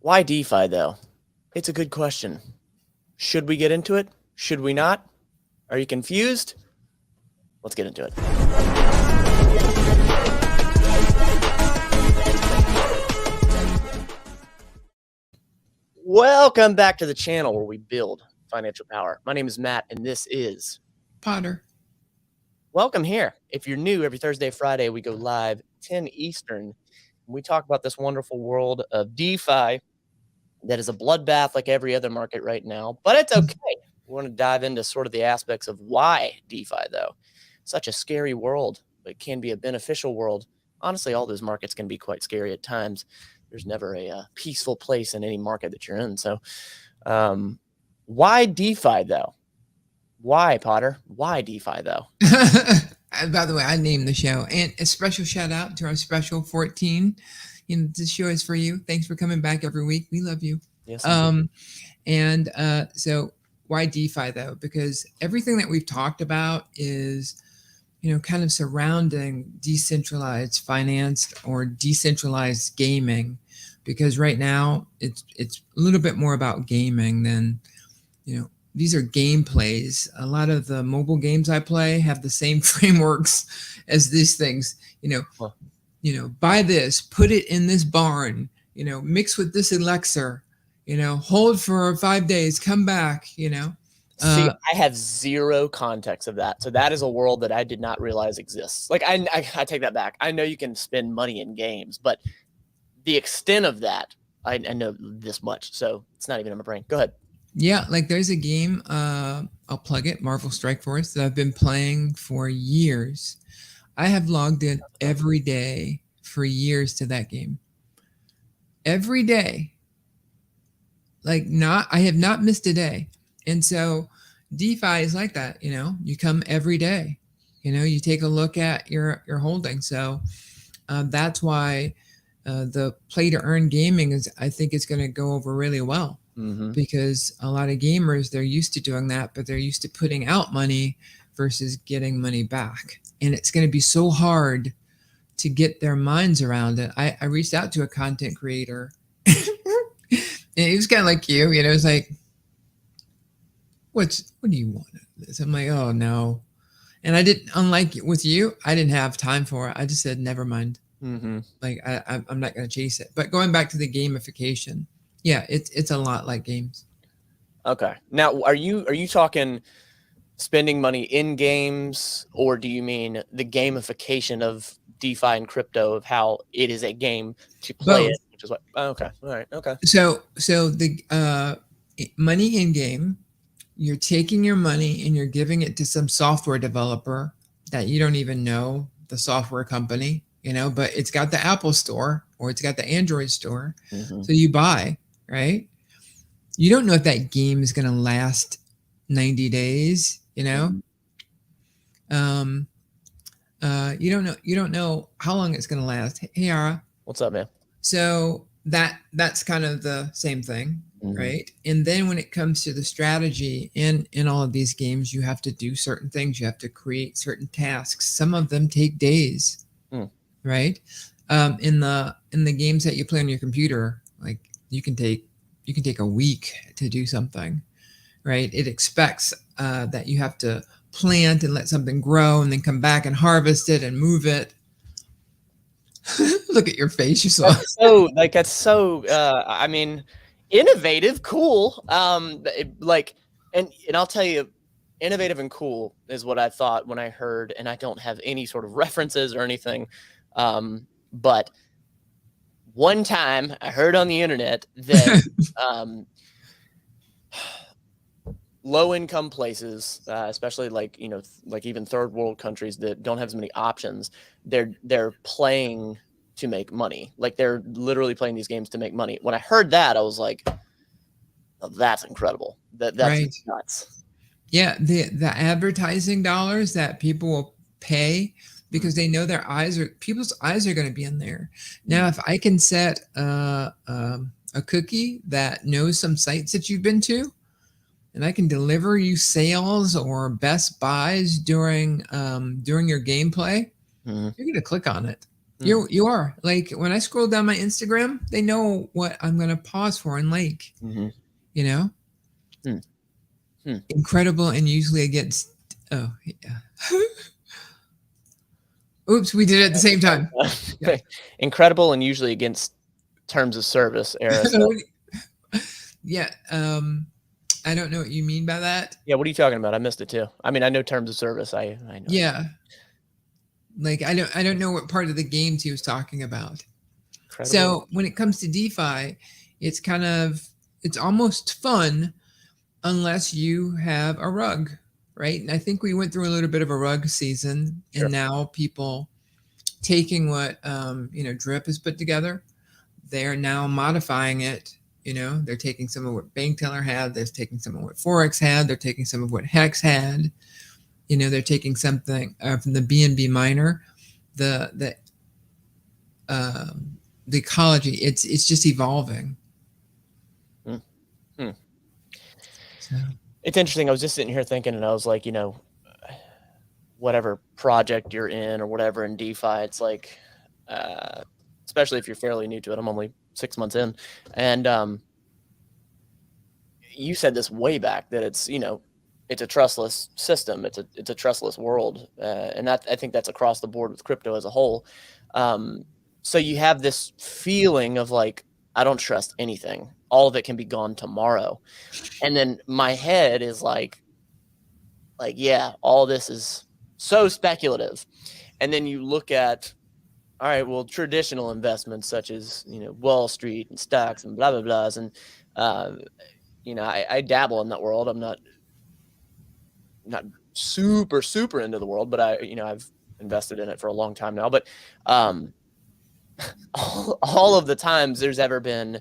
Why DeFi, though? It's a good question. Should we get into it? Should we not? Are you confused? Let's get into it. Welcome back to the channel where we build financial power. My name is Matt, and this is Potter. Welcome here. If you're new, every Thursday, Friday, we go live 10 Eastern. And we talk about this wonderful world of DeFi that is a bloodbath like every other market right now, but it's okay. We want to dive into sort of the aspects of why DeFi, though. Such a scary world, but it can be a beneficial world. Honestly, all those markets can be quite scary at times. There's never a peaceful place in any market that you're in. So why DeFi, though? Why, Potter? Why DeFi, though? By the way, I named the show. And a special shout out to our special 14. This show is for you. Thanks for coming back every week. We love you. Yes. So why DeFi, though? Because everything that we've talked about is, kind of surrounding decentralized finance or decentralized gaming. Because right now it's a little bit more about gaming than, these are gameplays. A lot of the mobile games I play have the same frameworks as these things. Buy this, put it in this barn, mix with this elixir, hold for 5 days, come back, See, I have zero context of that. So that is a world that I did not realize exists. Like I take that back. I know you can spend money in games, but the extent of that, I know this much. So it's not even in my brain. Go ahead. Yeah, like there's a game, I'll plug it, Marvel Strike Force, that I've been playing for years. I have logged in every day for years to that game. Every day. I have not missed a day. And so DeFi is like that, you come every day, you take a look at your holding. So that's why the play to earn gaming I think it's going to go over really well. Mm-hmm. Because a lot of gamers, they're used to doing that, but they're used to putting out money versus getting money back. And it's going to be so hard to get their minds around it. I reached out to a content creator and he was kind of like you, it's like, what do you want out of this? I'm like, oh no. And I didn't, unlike with you, I didn't have time for it. I just said, never mind. Mm-hmm. Like I'm not going to chase it. But going back to the gamification, yeah, it's a lot like games. Okay. Now, are you talking spending money in games, or do you mean the gamification of DeFi and crypto, of how it is a game to play it? Which is what? Okay. All right. Okay. So the money in game, you're taking your money and you're giving it to some software developer that you don't even know the software company, but it's got the Apple Store or it's got the Android Store. Mm-hmm. So you buy. Right? You don't know if that game is going to last 90 days, You don't know how long it's going to last. Hey, Ara. What's up, man? So that's kind of the same thing, mm-hmm. right? And then when it comes to the strategy in all of these games, you have to do certain things. You have to create certain tasks. Some of them take days, right? In the games that you play on your computer, like you can take a week to do something, right? It expects that you have to plant and let something grow and then come back and harvest it and move it. Look at your face. You saw. That's so. I mean, innovative, cool. And I'll tell you, innovative and cool is what I thought when I heard, and I don't have any sort of references or anything, but. One time I heard on the internet that low-income places, especially like even third world countries that don't have as many options, they're playing to make money. Like they're literally playing these games to make money. When I heard that, I was like, oh, that's incredible. That's right. Nuts. Yeah, the advertising dollars that people will pay because they know people's eyes are going to be in there. Now, if I can set a cookie that knows some sites that you've been to, and I can deliver you sales or best buys during your gameplay, you're going to click on it. Hmm. You are. Like when I scroll down my Instagram, they know what I'm going to pause for and like, Mm-hmm. you know? Hmm. Hmm. Incredible and usually against. Oh, yeah. Oops, we did it at the same time. Yeah. Incredible and usually against terms of service era stuff. Yeah. I don't know what you mean by that. Yeah, what are you talking about? I missed it too. I mean, I know terms of service. I know. Yeah. Like I don't know what part of the games he was talking about. Incredible. So when it comes to DeFi, it's kind of it's almost fun unless you have a rug, right? And I think we went through a little bit of a rug season, and Sure. now people taking what Drip has put together, they're now modifying it. They're taking some of what Bank Teller had, they're taking some of what Forex had, they're taking some of what Hex had. They're taking something from the BNB miner, the the the ecology. It's just evolving. Hmm. Hmm. So It's interesting. I was just sitting here thinking, and I was like, whatever project you're in or whatever in DeFi, it's like, especially if you're fairly new to it. I'm only 6 months in, and you said this way back that it's a trustless system. It's a trustless world, and that I think that's across the board with crypto as a whole. So you have this feeling of like, I don't trust anything. All of it can be gone tomorrow, and then my head is like, yeah, all this is so speculative. And then you look at, all right, well, traditional investments such as Wall Street and stocks and blah blah blahs, and I dabble in that world. I'm not super into the world, but I've invested in it for a long time now. But all of the times there's ever been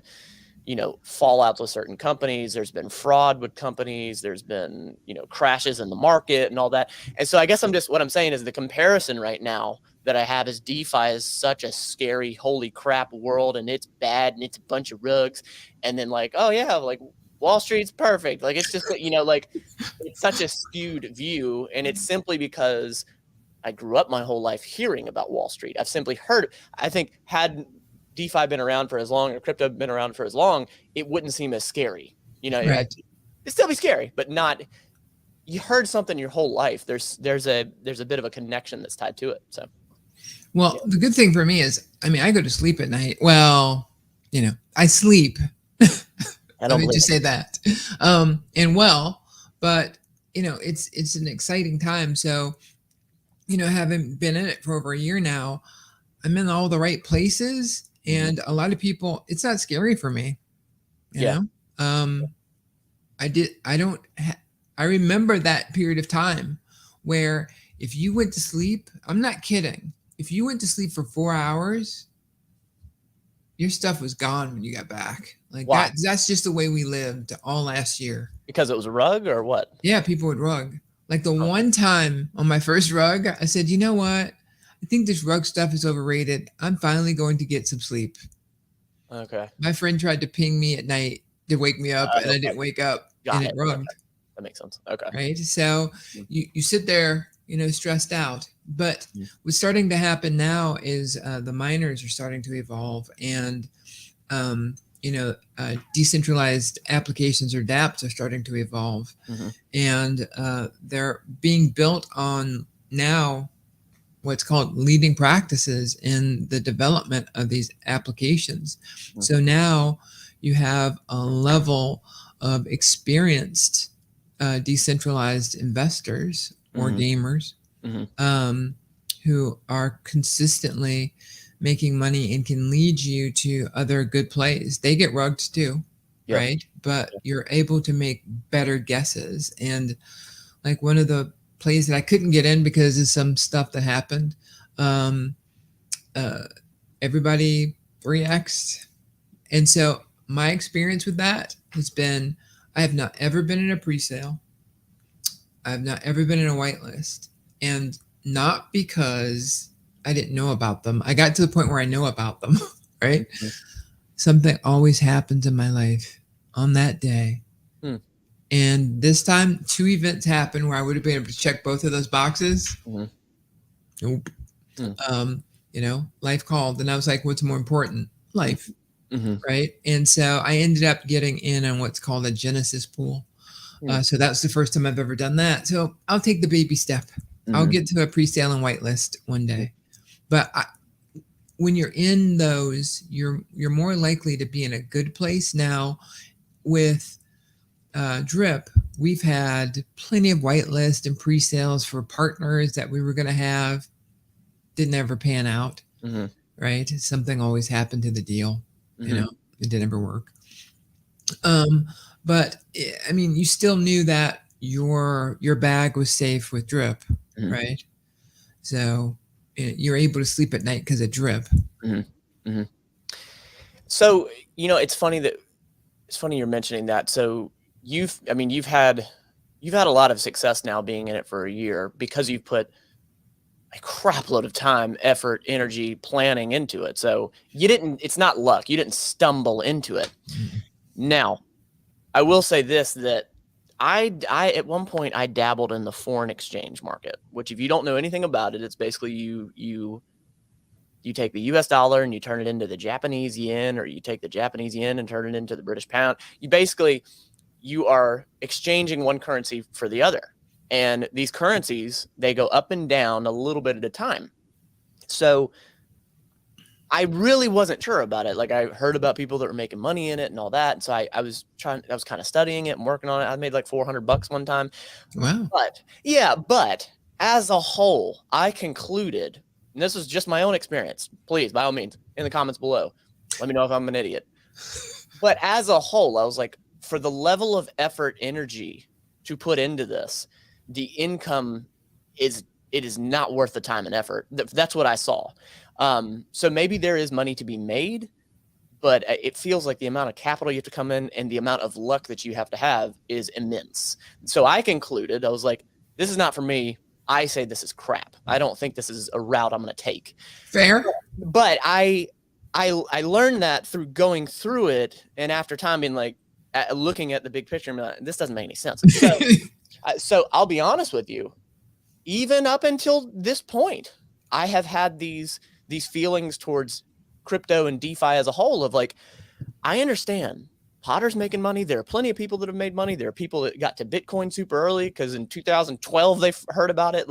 fallout with certain companies, there's been fraud with companies, there's been crashes in the market and all that. And so I guess what I'm saying is the comparison right now that I have is DeFi is such a scary, holy crap world, and it's bad and it's a bunch of rugs. And then like, oh yeah, like Wall Street's perfect. Like it's just like it's such a skewed view, and it's simply because I grew up my whole life hearing about Wall Street. I've simply heard. I think had DeFi been around for as long, or crypto been around for as long, it wouldn't seem as scary. It'd right. still be scary, but not. You heard something your whole life. There's a bit of a connection that's tied to it. So, Well, yeah, the good thing for me is, I mean, I go to sleep at night. Well, I sleep. I Let don't me believe just say that. And well, but it's an exciting time. So, having been in it for over a year now, I'm in all the right places, it. Mm-hmm. and a lot of people. It's not scary for me. You Yeah. know, I did. I don't. I remember that period of time where if you went to sleep, I'm not kidding. If you went to sleep for 4 hours, your stuff was gone when you got back. Like Why? that's just the way we lived all last year. Because it was a rug or what? Yeah, people would rug. Like the Huh. one time on my first rug, I said, you know what? I think this rug stuff is overrated. I'm finally going to get some sleep. Okay. My friend tried to ping me at night to wake me up, and I didn't wake up, and Got it it. Okay. rugged. That makes sense. Okay. Right. So you sit there, stressed out. But Mhm. what's starting to happen now is the miners are starting to evolve, and decentralized applications or dApps are starting to evolve, Mm-hmm. and they're being built on now what's called leading practices in the development of these applications. Mm-hmm. So now you have a level of experienced decentralized investors or Mm-hmm. gamers who are consistently making money and can lead you to other good plays. They get rugged too, Yeah. right? But you're able to make better guesses. And like one of the plays that I couldn't get in because of some stuff that happened, um, everybody 3x'd. And so my experience with that has been I have not ever been in a pre-sale. I've not ever been in a whitelist. And not because I didn't know about them. I got to the point where I know about them, right? Mm-hmm. Something always happens in my life on that day. Hmm. And this time, 2 events happened where I would have been able to check both of those boxes. Mm-hmm. Nope. Hmm. life called. And I was like, what's more important? Life. Mm-hmm. Right. And so I ended up getting in on what's called a Genesis pool. So that was the first time I've ever done that. So I'll take the baby step. I'll Mm-hmm. get to a pre-sale and whitelist one day. But when you're in those, you're more likely to be in a good place. Now with Drip, we've had plenty of whitelist and pre-sales for partners that we were going to have. Didn't ever pan out. Mm-hmm. Right? Something always happened to the deal. Mm-hmm. It didn't ever work. But I mean, you still knew that your bag was safe with Drip, Mm-hmm. right? So you're able to sleep at night because of Drip. Mm-hmm. Mm-hmm. So it's funny you're mentioning that. So you've had a lot of success now being in it for a year because you've put a crap load of time, effort, energy, planning into it. So it's not luck. You didn't stumble into it. Now, I will say this, that I at one point I dabbled in the foreign exchange market, which if you don't know anything about it, it's basically you take the US dollar and you turn it into the Japanese yen, or you take the Japanese yen and turn it into the British pound. You are exchanging one currency for the other. And these currencies, they go up and down a little bit at a time. So I really wasn't sure about it. Like I heard about people that were making money in it and all that. And so I was kind of studying it and working on it. I made like $400 one time. Wow. But as a whole, I concluded, and this was just my own experience. Please, by all means, in the comments below, let me know if I'm an idiot. But as a whole, I was like, for the level of effort, energy to put into this, the income is not worth the time and effort. That's what I saw. So maybe there is money to be made, but it feels like the amount of capital you have to come in and the amount of luck that you have to have is immense. So I concluded, I was like, this is not for me. I say this is crap. I don't think this is a route I'm going to take. Fair. But I learned that through going through it, and after time being like, looking at the big picture, I'm like, this doesn't make any sense. So I'll be honest with you, even up until this point, I have had these feelings towards crypto and DeFi as a whole of like, I understand Potter's making money. There are plenty of people that have made money. There are people that got to Bitcoin super early because in 2012 they heard about it.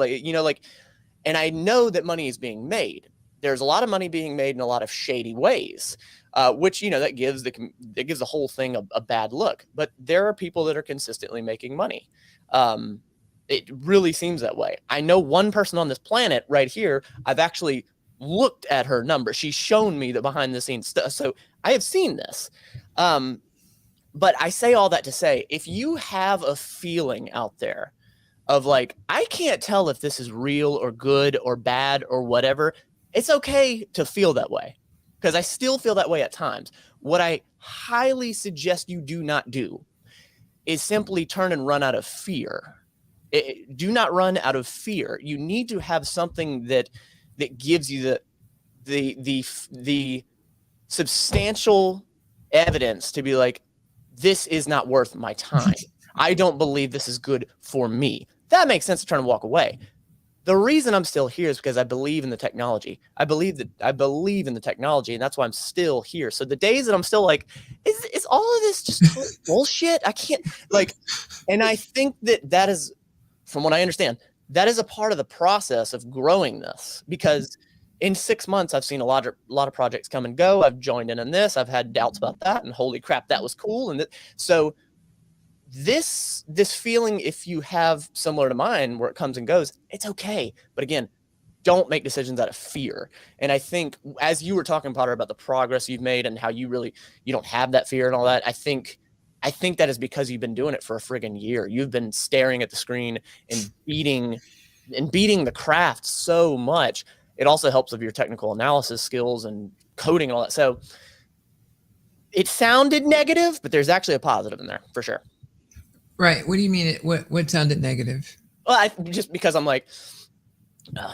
And I know that money is being made. There's a lot of money being made in a lot of shady ways, which, that gives the whole thing a bad look. But there are people that are consistently making money. It really seems that way. I know one person on this planet right here. I've actually looked at her numbers. She's shown me the behind the scenes stuff. So I have seen this. But I say all that to say, if you have a feeling out there of like, I can't tell if this is real or good or bad or whatever, it's okay to feel that way, because I still feel that way at times. What I highly suggest you do not do is simply turn and run out of fear. Do not run out of fear. You need to have something that gives you the substantial evidence to be like, this is not worth my time. I don't believe this is good for me. That makes sense to turn and walk away. The reason I'm still here is because I believe in the technology. I believe in the technology, and that's why I'm still here. So the days that I'm still like, is all of this just total bullshit? I can't and I think that is, from what I understand, that is a part of the process of growing this, because in 6 months, I've seen a lot of projects come and go. I've joined in on this. I've had doubts about that, and holy crap, that was cool. And so this feeling, if you have similar to mine, where it comes and goes, it's okay. But again, don't make decisions out of fear. And I think, as you were talking, Potter, about the progress you've made and how you don't have that fear and all that, I think that is because you've been doing it for a friggin' year. You've been staring at the screen and beating the craft so much. It also helps with your technical analysis skills and coding and all that. So it sounded negative, but there's actually a positive in there for sure. Right. What do you mean? What sounded negative? Well, just because I'm like,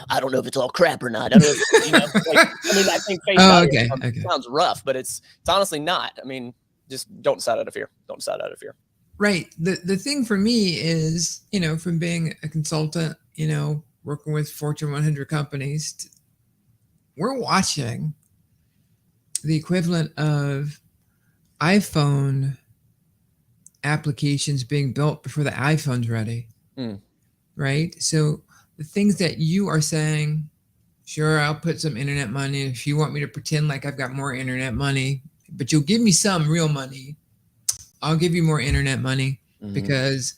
I don't know if it's all crap or not. I don't know if, I think face value sounds rough, but it's honestly not. I mean, just don't decide out of fear. Don't decide out of fear. Right. The thing for me is, from being a consultant, working with Fortune 100 companies, we're watching the equivalent of iPhone applications being built before the iPhone's ready, Mm. right? So the things that you are saying, sure, I'll put some internet money if you want me to pretend like I've got more internet money, but you'll give me some real money. I'll give you more internet money Mm-hmm. because,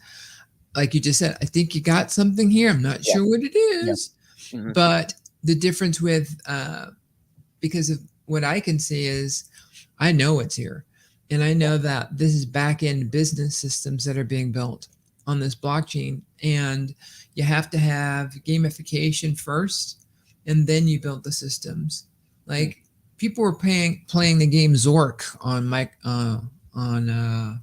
like you just said, I think you got something here. I'm not Yeah. sure what it Yeah. is, Mm-hmm. but the difference with, because of what I can see is I know it's here. And I know that this is back end business systems that are being built on this blockchain. And you have to have gamification first, and then you build the systems. Mm. Like people were playing the game Zork on on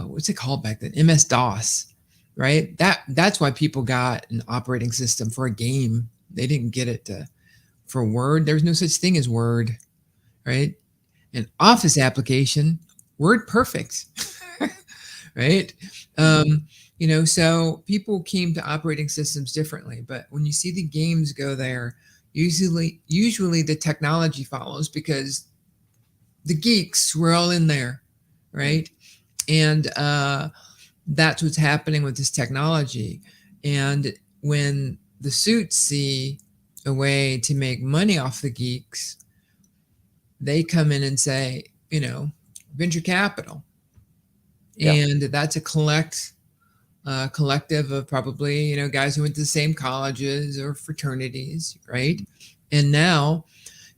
what's it called back then? MS DOS, right? That's why people got an operating system for a game. They didn't get it for Word. There's no such thing as Word, right? An Office application, Word perfect, right? Mm-hmm. So people came to operating systems differently. But when you see the games go there, usually the technology follows because the geeks were all in there, right? And that's what's happening with this technology. And when the suits see a way to make money off the geeks, they come in and say, venture capital. Yeah. And that's a collective of probably, guys who went to the same colleges or fraternities, right? And now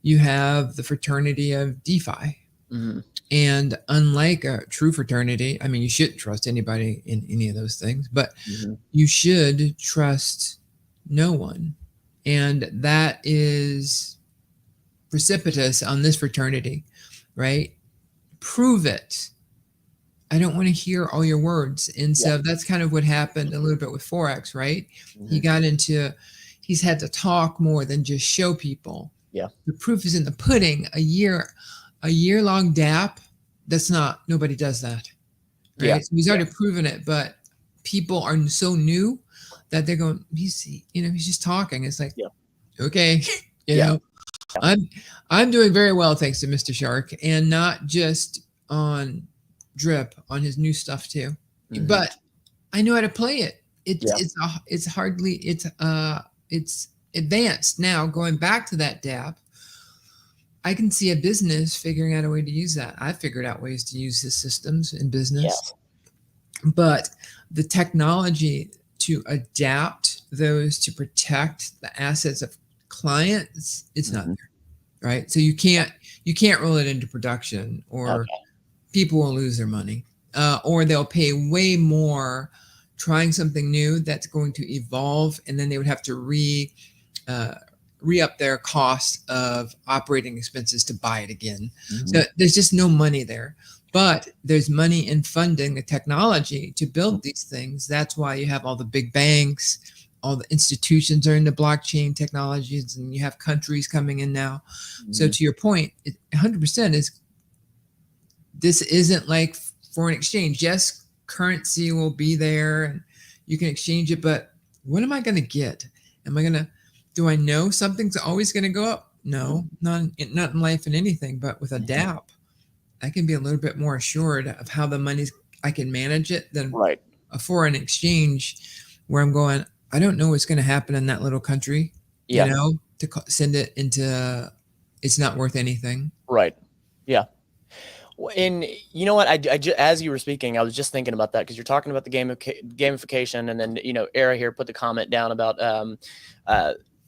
you have the fraternity of DeFi. Mm-hmm. And unlike a true fraternity, I mean, you shouldn't trust anybody in any of those things, but Mm-hmm. you should trust no one. And that is precipitous on this fraternity, right? Prove it. I don't want to hear all your words. And Yeah. so that's kind of what happened a little bit with Forex, right? Mm-hmm. He he's had to talk more than just show people. Yeah. The proof is in the pudding. A year long DApp, nobody does that, Yeah. right? So he's Yeah. already proven it, but people are so new that they're going, he's just talking. It's like, Yeah. okay, you Yeah. know, I'm I'm doing very well thanks to Mr. Shark, and not just on Drip on his new stuff too. Mm-hmm. But I know how to play it. Yeah. It's advanced now. Going back to that DApp, I can see a business figuring out a way to use that. I figured out ways to use his systems in business, Yes. but the technology to adapt those to protect the assets of clients, it's not Mm-hmm. there, right? So you can't roll it into production, or Okay. people will lose their money, or they'll pay way more trying something new that's going to evolve, and then they would have to uh, re-up their cost of operating expenses to buy it again. Mm-hmm. So there's just no money there. But there's money in funding the technology to build these things. That's why you have all the big banks, all the institutions are into blockchain technologies, and you have countries coming in now. So Mm-hmm. to your point, 100% is this isn't like foreign exchange. Yes, currency will be there and you can exchange it, but what am I going to get? Do I know something's always going to go up? No, not in life and anything, but with a Mm-hmm. DApp, I can be a little bit more assured of how I can manage it than Right. a foreign exchange where I'm going, I don't know what's going to happen in that little country, Yeah. to send it into, it's not worth anything. Right. Yeah. And you know what? As you were speaking, I was just thinking about that because you're talking about the gamification, and then Era here put the comment down about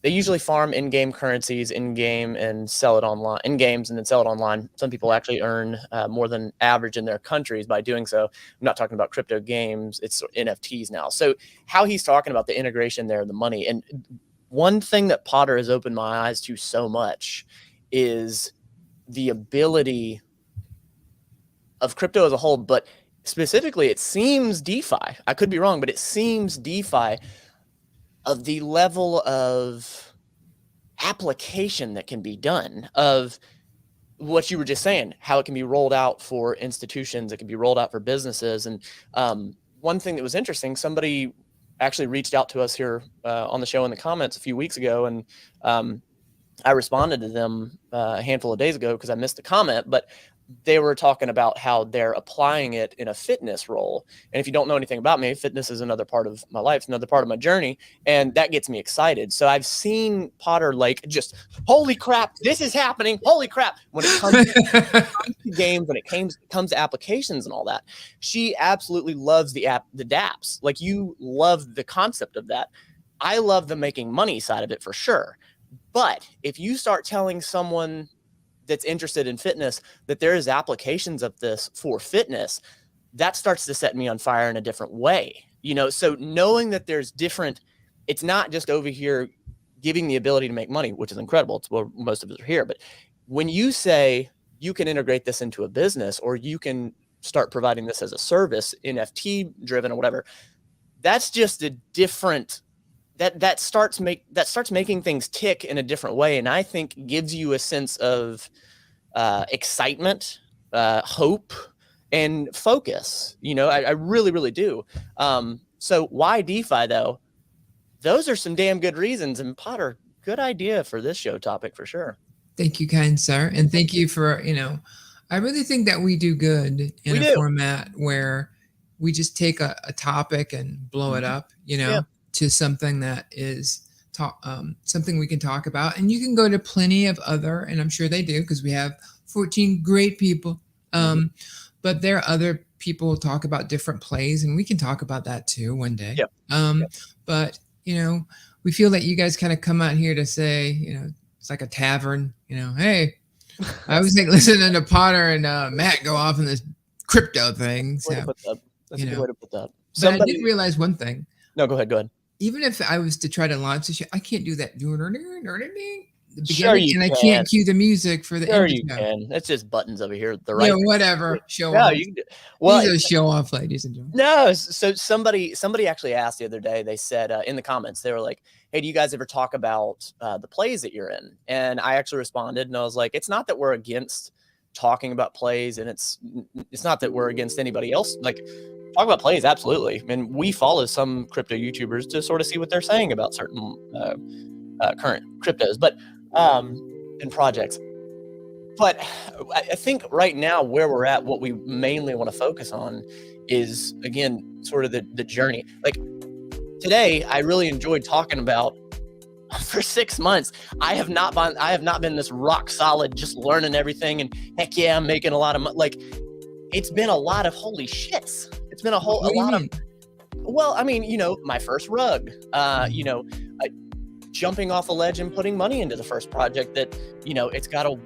they usually farm in-game currencies in-game and sell it online in games and then sell it online. Some people actually earn more than average in their countries by doing so. I'm not talking about crypto games; it's NFTs now. So how he's talking about the integration there, the money, and one thing that Potter has opened my eyes to so much is the ability of crypto as a whole, but specifically, it seems DeFi. I could be wrong, but it seems DeFi of the level of application that can be done of what you were just saying, how it can be rolled out for institutions, it can be rolled out for businesses. And one thing that was interesting, somebody actually reached out to us here on the show in the comments a few weeks ago, and I responded to them a handful of days ago because I missed the comment, but they were talking about how they're applying it in a fitness role. And if you don't know anything about me, fitness is another part of my life, another part of my journey. And that gets me excited. So I've seen Potter like just, holy crap, this is happening. Holy crap. When it comes to games, when it comes to applications and all that, she absolutely loves the dApps. Like, you love the concept of that. I love the making money side of it for sure. But if you start telling someone that's interested in fitness that there is applications of this for fitness, that starts to set me on fire in a different way. So knowing that there's different, it's not just over here giving the ability to make money, which is incredible. It's what most of us are here. But when you say you can integrate this into a business, or you can start providing this as a service, NFT driven or whatever, that's just a different, that starts making things tick in a different way. And I think gives you a sense of excitement, hope, and focus. I really, really do. So why DeFi though? Those are some damn good reasons. And Potter, good idea for this show topic for sure. Thank you, kind sir. And thank you for, I really think that we do good in a format where we just take a topic and blow it up, to something that is something we can talk about. And you can go to plenty of other, and I'm sure they do, because we have 14 great people. But there are other people who talk about different plays, and we can talk about that too one day. But, we feel that you guys kind of come out here to say, it's like a tavern, hey, I was like listening to Potter and Matt go off in this crypto thing. So, that's a good way to put that. But I did realize one thing. No, go ahead. Even if I was to try to launch the show, I can't do that. Sure you can. I can't cue the music for the Sure you can. It's just buttons over here. Yeah, whatever. Show off. You can do. Well, these are show off, ladies and gentlemen. No, so somebody actually asked the other day. They said in the comments, they were like, "Hey, do you guys ever talk about the plays that you're in?" And I actually responded, and I was like, "It's not that we're against talking about plays, and it's not that we're against anybody else. Like, talk about plays, absolutely. And we follow some crypto YouTubers to sort of see what they're saying about certain current cryptos, but and projects. But I think right now where we're at, what we mainly want to focus on is, again, sort of the journey. Like today, I really enjoyed talking about, for 6 months, I have not been this rock solid, just learning everything. And heck yeah, I'm making a lot of money. Like, it's been a lot of holy shits. It's been a lot of, well, I mean, my first rug, jumping off a ledge and putting money into the first project that, it's got a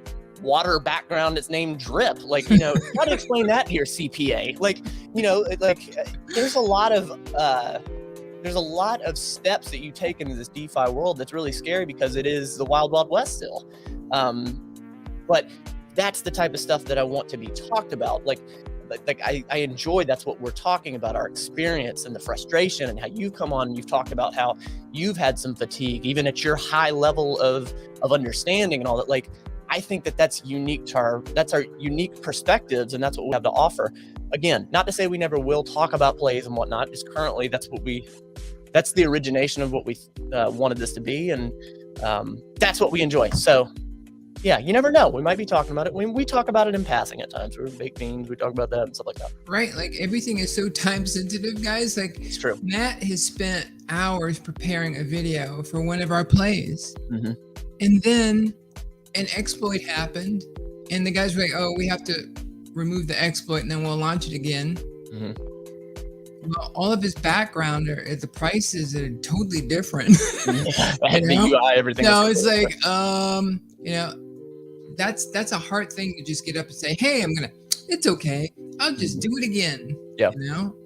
water background. It's named Drip. Like, how to explain that to your CPA? Like, there's a lot of steps that you take into this DeFi world that's really scary, because it is the wild, wild west still. But that's the type of stuff that I want to be talked about. Like I enjoy, that's what we're talking about, our experience and the frustration, and how you come on and you've talked about how you've had some fatigue, even at your high level of understanding and all that. Like, I think that's unique to that's our unique perspectives, and that's what we have to offer. Again, not to say we never will talk about plays and whatnot, just currently that's the origination of what we wanted this to be. And that's what we enjoy. So yeah, you never know. We might be talking about it. We talk about it in passing at times. We're baked beans. We talk about that and stuff like that. Right. Like, everything is so time sensitive, guys. Like, it's true. Matt has spent hours preparing a video for one of our plays. And then an exploit happened, and the guys were like, "Oh, we have to remove the exploit, and then we'll launch it again." Well, all of his background, the prices are totally different. The UI, everything. No, it's like, that's a hard thing to just get up and say, "Hey, it's okay. I'll just do it again." Yeah.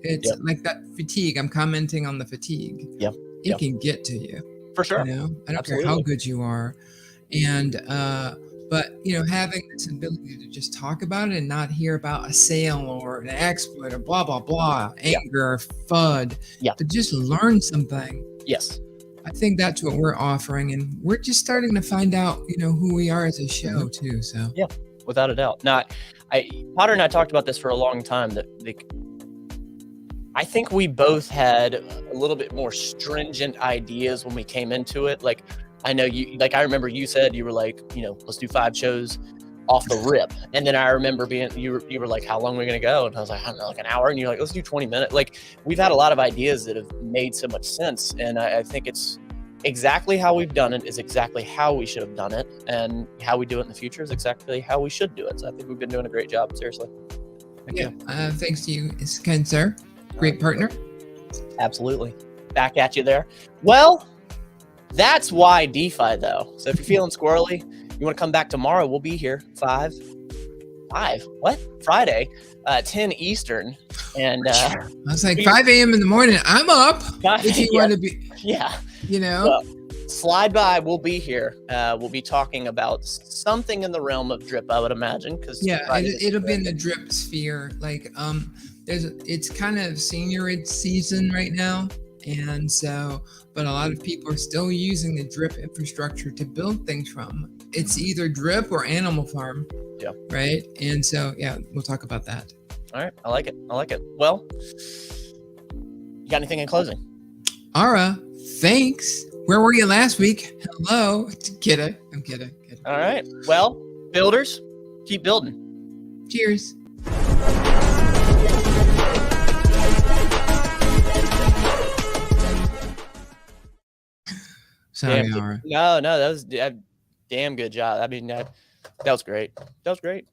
It's like that fatigue. I'm commenting on the fatigue. It can get to you. For sure. I don't care how good you are. And, but, having this ability to just talk about it and not hear about a sale or an exploit or blah, blah, blah, anger, FUD, to just learn something. Yes. I think that's what we're offering. And we're just starting to find out, who we are as a show too. So yeah, without a doubt. Now, Potter and I talked about this for a long time, that I think we both had a little bit more stringent ideas when we came into it. Like, I know you, like, I remember you said you were like, let's do 5 shows off the rip. And then I remember you were like, how long are we going to go? And I was like, I don't know, like an hour. And you're like, let's do 20 minutes. Like, we've had a lot of ideas that have made so much sense. And I think it's exactly how we've done it is exactly how we should have done it. And how we do it in the future is exactly how we should do it. So I think we've been doing a great job. Seriously. Thank you. Thanks to you, kind sir. Great partner. Absolutely. Back at you there. Well, that's why DeFi, though. So if you're feeling squirrely, you want to come back tomorrow, we'll be here Friday, 10 Eastern. And I was like 5 a.m. in the morning. I'm up. If you want to be, slide by. We'll be here. We'll be talking about something in the realm of drip, I would imagine. Because it'll be in the drip sphere. Like it's kind of senior season right now. And so, but a lot of people are still using the drip infrastructure to build things from. It's either drip or animal farm. Yeah. Right. And so, we'll talk about that. All right. I like it. Well, you got anything in closing? Ara, thanks. Where were you last week? Hello. I'm kidding. All right. Well, builders, keep building. Cheers. Sorry, Ara. No, that was a damn good job. I mean, that was great.